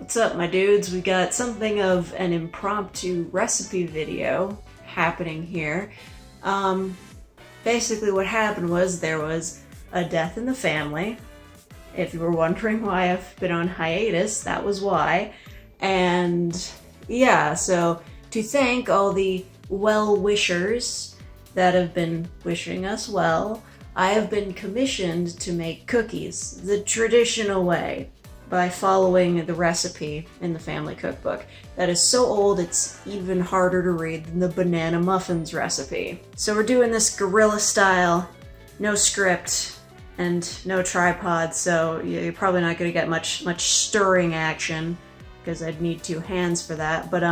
What's up, my dudes? We got something of an impromptu recipe video happening here. Basically what happened was there was a death in the family. If you were wondering why I've been on hiatus, that was why. And yeah, so to thank all the well-wishers that have been wishing us well, I have been commissioned to make cookies the traditional way, by following the recipe in the family cookbook that is so old it's even harder to read than the banana muffins recipe. So we're doing this guerrilla style, no script and no tripod, so you're probably not going to get much stirring action because I'd need two hands for that, but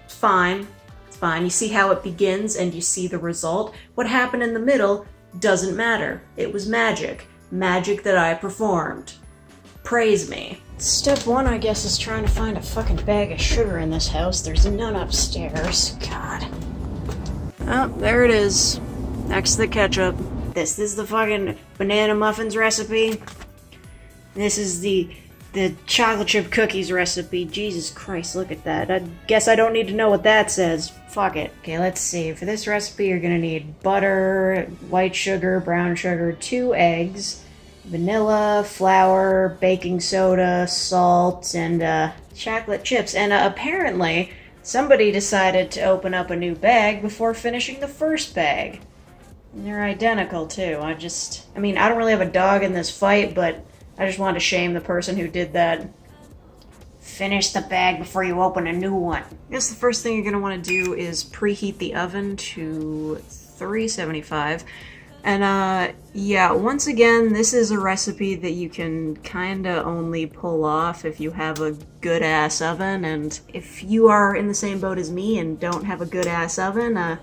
it's fine. It's fine. You see how it begins and you see the result. What happened in the middle doesn't matter. It was magic. Magic that I performed. Praise me. Step one, I guess, is trying to find a fucking bag of sugar in this house. There's none upstairs. God. Oh, there it is. Next to the ketchup. This is the fucking banana muffins recipe. This is the chocolate chip cookies recipe. Jesus Christ, look at that. I guess I don't need to know what that says. Fuck it. Okay, let's see. For this recipe, you're gonna need butter, white sugar, brown sugar, 2 eggs, vanilla, flour, baking soda, salt, and chocolate chips. And apparently, somebody decided to open up a new bag before finishing the first bag. And they're identical, too. I don't really have a dog in this fight, but I just wanted to shame the person who did that. Finish the bag before you open a new one. I guess the first thing you're going to want to do is preheat the oven to 375. And yeah, once again, this is a recipe that you can kinda only pull off if you have a good-ass oven, and if you are in the same boat as me and don't have a good-ass oven, I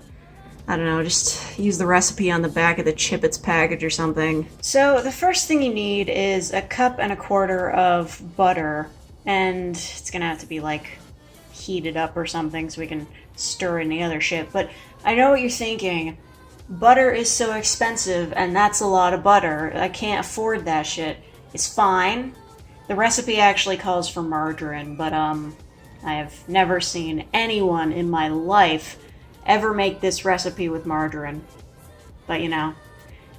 don't know, just use the recipe on the back of the Chippets package or something. So the first thing you need is 1.25 cups of butter, and it's gonna have to be like heated up or something so we can stir in the other shit, but I know what you're thinking. Butter is so expensive, and that's a lot of butter. I can't afford that shit. It's fine. The recipe actually calls for margarine, but I have never seen anyone in my life ever make this recipe with margarine. But you know,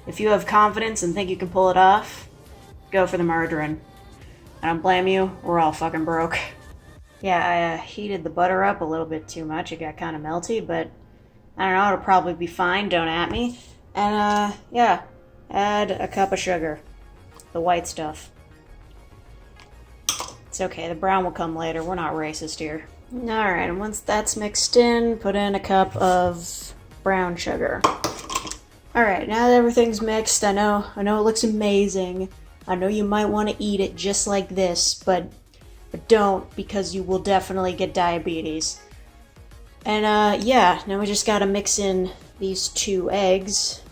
if you have confidence and think you can pull it off, go for the margarine. I don't blame you, we're all fucking broke. Yeah, I heated the butter up a little bit too much. It got kind of melty, but I don't know, it'll probably be fine, don't at me. And, yeah, add 1 cup of sugar. The white stuff. It's okay, the brown will come later, we're not racist here. Alright, and once that's mixed in, put in 1 cup of brown sugar. Alright, now that everything's mixed, I know it looks amazing. I know you might want to eat it just like this, but don't, because you will definitely get diabetes. And, yeah, now we just gotta mix in these 2 eggs,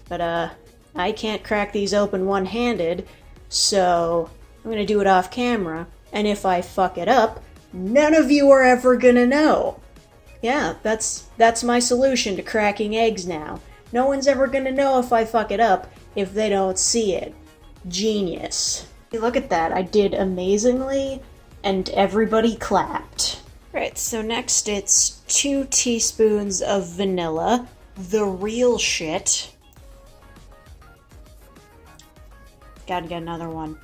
but, I can't crack these open one-handed, so I'm gonna do it off camera, and if I fuck it up, none of you are ever gonna know. Yeah, that's my solution to cracking eggs now. No one's ever gonna know if I fuck it up if they don't see it. Genius. Hey, look at that, I did amazingly, and everybody clapped. Right, so next it's 2 teaspoons of vanilla, the real shit. Gotta get another one.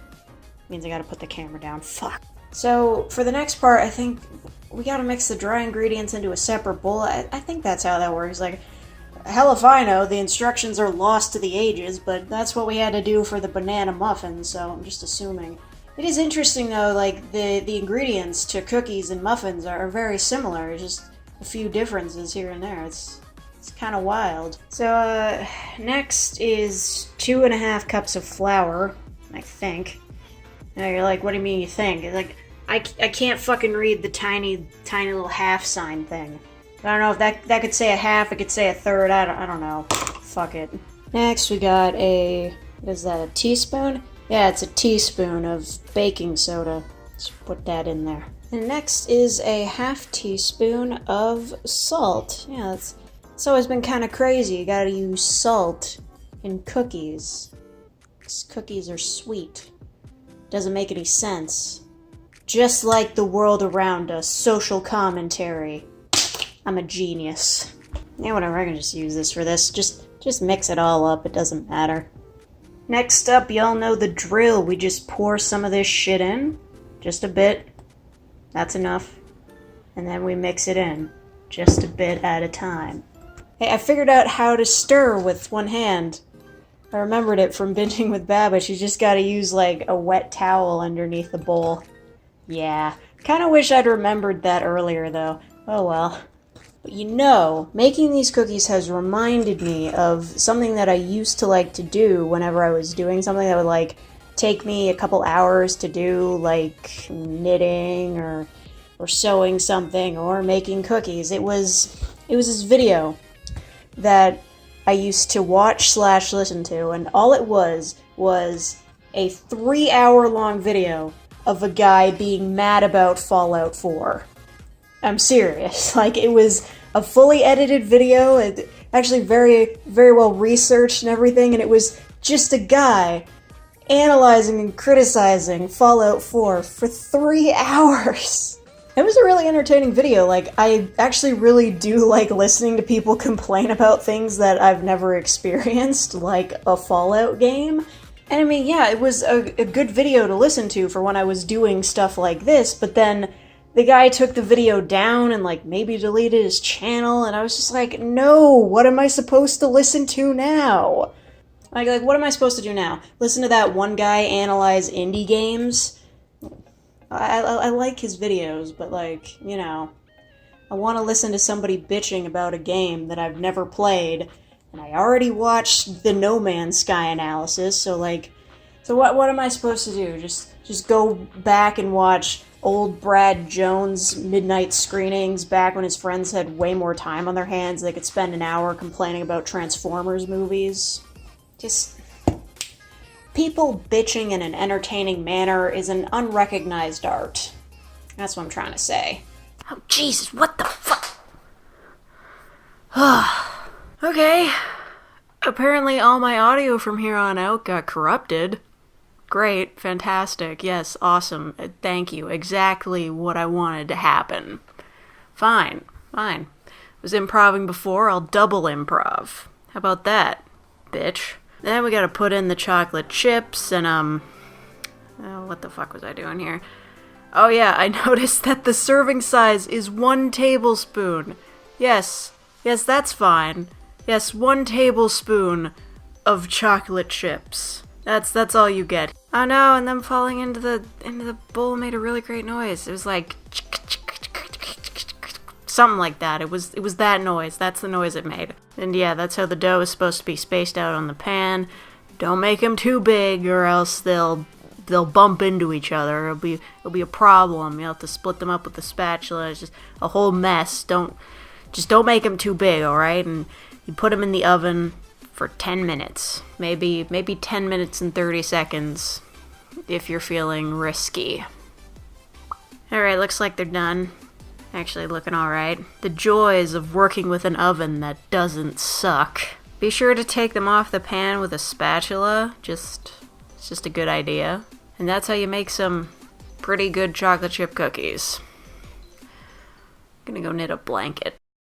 Means I gotta put the camera down. Fuck. So for the next part, I think we gotta mix the dry ingredients into a separate bowl. I think that's how that works. Like, hell if I know, the instructions are lost to the ages, but that's what we had to do for the banana muffins, so I'm just assuming. It is interesting though, like, the ingredients to cookies and muffins are very similar, just a few differences here and there. It's kind of wild. So, next is 2.5 cups of flour, I think. Now you're like, what do you mean you think? It's like, I can't fucking read the tiny little half sign thing. I don't know if that could say a half, it could say a third, I don't know. Fuck it. Next we got what is that, a teaspoon? Yeah, it's a teaspoon of baking soda. Let's put that in there. And next is a 1/2 teaspoon of salt. Yeah, it's always been kind of crazy. You gotta use salt in cookies. 'Cause cookies are sweet. Doesn't make any sense. just like the world around us. Social commentary. I'm a genius. Yeah, whatever, I can just use this for this. Just mix it all up, it doesn't matter. Next up, y'all know the drill. We just pour some of this shit in. Just a bit. That's enough. And then we mix it in. Just a bit at a time. Hey, I figured out how to stir with one hand. I remembered it from binging with Babish. You just gotta use, like, a wet towel underneath the bowl. Yeah. Kinda wish I'd remembered that earlier, though. Oh well. But you know, making these cookies has reminded me of something that I used to like to do whenever I was doing something that would, like, take me a couple hours to do, like knitting or sewing something or making cookies. It was this video that I used to watch / listen to, and all it was a 3-hour-long video of a guy being mad about Fallout 4. I'm serious. Like, it was a fully edited video, actually very, very well researched and everything, and it was just a guy analyzing and criticizing Fallout 4 for 3 hours. It was a really entertaining video. Like, I actually really do like listening to people complain about things that I've never experienced, like a Fallout game. And I mean, yeah, it was a good video to listen to for when I was doing stuff like this, but then the guy took the video down and, like, maybe deleted his channel, and I was just like, no, what am I supposed to listen to now? Like, what am I supposed to do now? Listen to that one guy analyze indie games? I like his videos, but, like, you know, I want to listen to somebody bitching about a game that I've never played, and I already watched the No Man's Sky analysis, so, like, so what am I supposed to do? Just go back and watch old Brad Jones midnight screenings back when his friends had way more time on their hands. They could spend an hour complaining about Transformers movies. Just, people bitching in an entertaining manner is an unrecognized art. That's what I'm trying to say. Oh, Jesus, what the fuck? Okay. Apparently all my audio from here on out got corrupted. Great, fantastic, yes, awesome, thank you, exactly what I wanted to happen. Fine. Was improving before, I'll double improv. How about that, bitch? Then we gotta put in the chocolate chips and, oh, what the fuck was I doing here? Oh yeah, I noticed that the serving size is 1 tablespoon. Yes, that's fine. Yes, 1 tablespoon of chocolate chips. That's all you get. Oh no, and them falling into the bowl made a really great noise. It was like something like that. It was that noise. That's the noise it made. And yeah, that's how the dough is supposed to be spaced out on the pan. Don't make them too big, or else they'll bump into each other. It'll be a problem. You'll have to split them up with a spatula. It's just a whole mess. Don't make them too big, all right? And you put them in the oven for 10 minutes. Maybe 10 minutes and 30 seconds if you're feeling risky. Alright, looks like they're done. Actually looking alright. The joys of working with an oven that doesn't suck. Be sure to take them off the pan with a spatula. It's just a good idea. And that's how you make some pretty good chocolate chip cookies. I'm gonna go knit a blanket.